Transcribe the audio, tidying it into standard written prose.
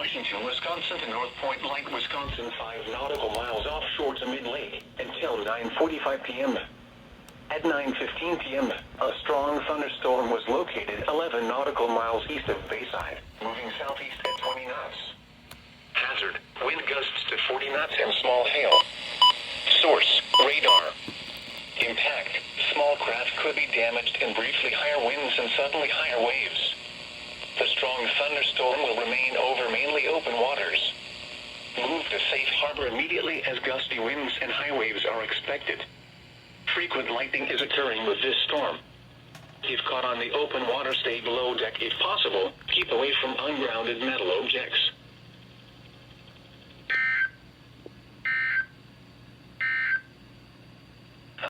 Washington, Wisconsin to North Point Lake, Wisconsin, 5 nautical miles offshore to mid-lake until 9:45 p.m. At 9:15 p.m., a strong thunderstorm was located 11 nautical miles east of Bayside, moving southeast at 20 knots. Hazard, wind gusts to 40 knots and small hail. Source, radar. Impact, small craft could be damaged and briefly higher winds and suddenly higher waves. The strong thunderstorm will remain over mainly open waters. Move to safe harbor immediately as gusty winds and high waves are expected. Frequent lightning is occurring with this storm. If caught on the open water, stay below deck if possible. Keep away from ungrounded metal objects.